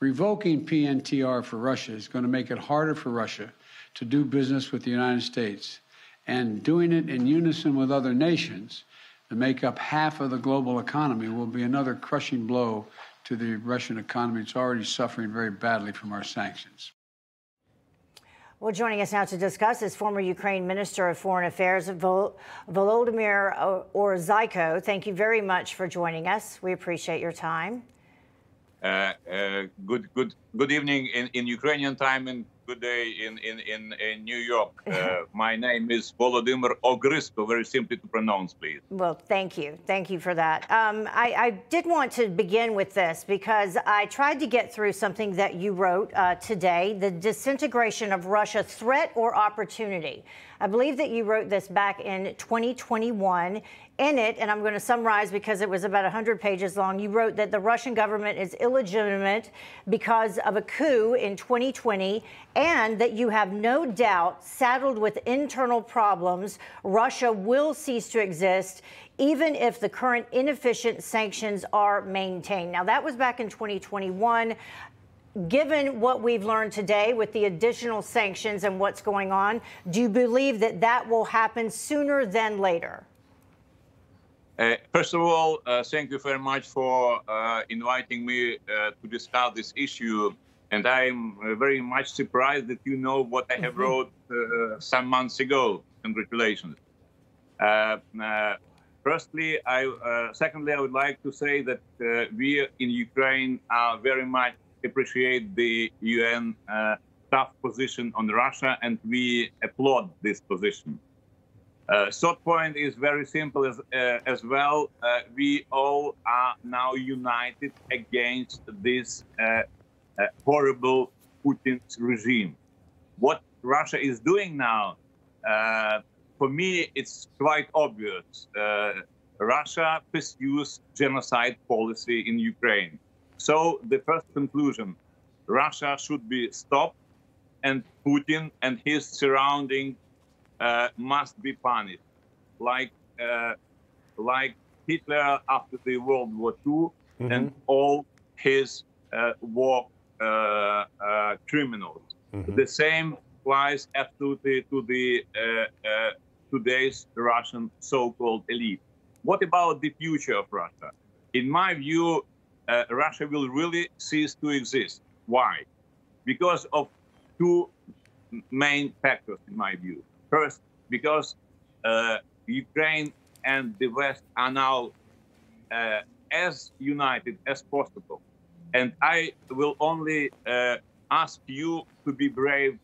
Revoking PNTR for Russia is going to make it harder for Russia to do business with the United States, and doing it in unison with other nations to make up half of the global economy will be another crushing blow to the Russian economy. It's already suffering very badly from our sanctions. Well, joining us now to discuss is former Ukraine Minister of Foreign Affairs, Volodymyr Ohryzko. Thank you very much for joining us. We appreciate your time. Good evening in Ukrainian time, and good day in New York. My name is Volodymyr Ohryzko, very simply to pronounce, please. Well, thank you. Thank you for that. I did want to begin with this because I tried to get through something that you wrote today, the disintegration of Russia, threat or opportunity. I believe that you wrote this back in 2021. In it, and I'm going to summarize because it was about 100 pages long, you wrote that the Russian government is illegitimate because of a coup in 2020, and that you have no doubt, saddled with internal problems, Russia will cease to exist even if the current inefficient sanctions are maintained. Now, that was back in 2021. Given what we've learned today with the additional sanctions and what's going on, do you believe that that will happen sooner than later? First of all, thank you very much for inviting me to discuss this issue. And I'm very much surprised that you know what I have wrote some months ago. Congratulations. Secondly, I would like to say that we in Ukraine very much appreciate the UN tough position on Russia, and we applaud this position. Third point is very simple as well. We all are now united against this horrible Putin's regime. What Russia is doing now, for me, it's quite obvious. Russia pursues genocide policy in Ukraine. So the first conclusion, Russia should be stopped, and Putin and his surrounding must be punished, like Hitler after the World War II and all his war criminals. The same applies absolutely to the today's Russian so-called elite. What about the future of Russia? In my view, Russia will really cease to exist. Why? Because of two main factors, in my view. First, because Ukraine and the West are now as united as possible. And I will only ask you to be brave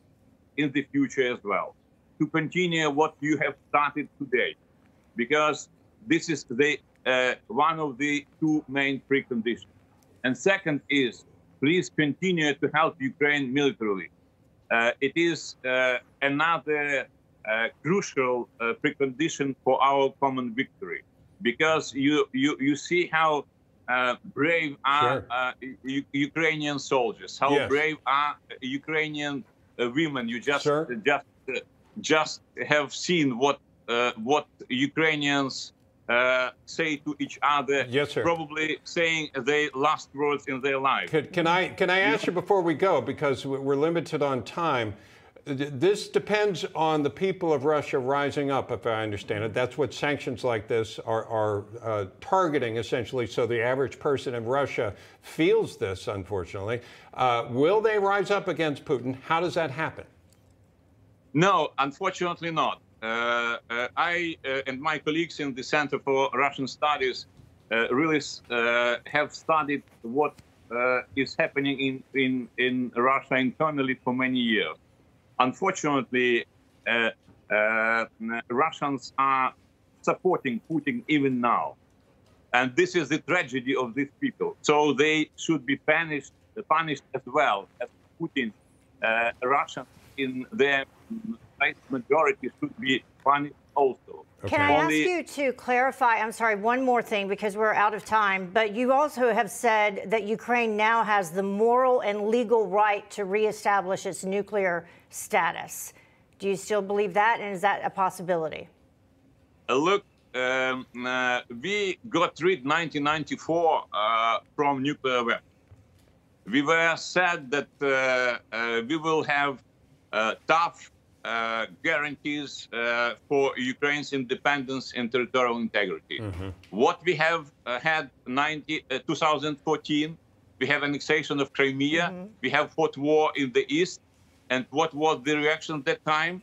in the future as well, to continue what you have started today, because this is the one of the two main preconditions. And second is, please continue to help Ukraine militarily. It is another crucial precondition for our common victory, because you see how brave are Ukrainian soldiers, how brave are Ukrainian women. You just have seen what Ukrainians say to each other, probably saying their last words in their life. Can I ask you before we go, because we're limited on time, this depends on the people of Russia rising up, if I understand it. That's what sanctions like this are targeting, essentially, so the average person in Russia feels this, unfortunately. Will they rise up against Putin? How does that happen? No, unfortunately not. I and my colleagues in the Center for Russian Studies really have studied what is happening in Russia internally for many years. Unfortunately, Russians are supporting Putin even now. And this is the tragedy of these people. So they should be punished as well as Putin. Russians in their majority should be punished also. Can I ask you to clarify, I'm sorry, one more thing, because we're out of time, but you also have said that Ukraine now has the moral and legal right to reestablish its nuclear status. Do you still believe that, and is that a possibility? Look, we got rid 1994 from nuclear weapons. we were said that we will have tough guarantees for Ukraine's independence and territorial integrity. What we have had 2014, we have annexation of Crimea, we have hot war in the east, and what was the reaction at that time?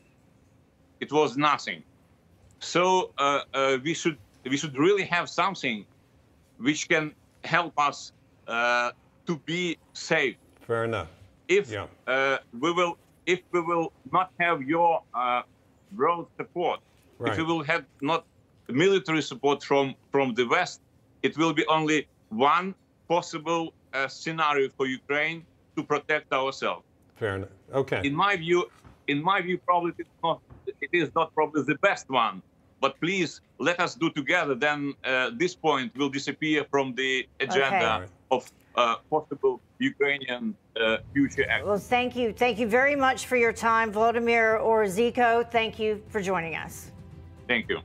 It was nothing. So we should really have something which can help us to be safe. Fair enough. If we will not have your broad support, if we will have not military support from the West, it will be only one possible scenario for Ukraine to protect ourselves. Fair enough. Okay. In my view, probably it is not probably the best one. But please let us do together. Then this point will disappear from the agenda of possible Ukrainian future action. Well, thank you. Thank you very much for your time, Volodymyr Ohryzko. Thank you for joining us. Thank you.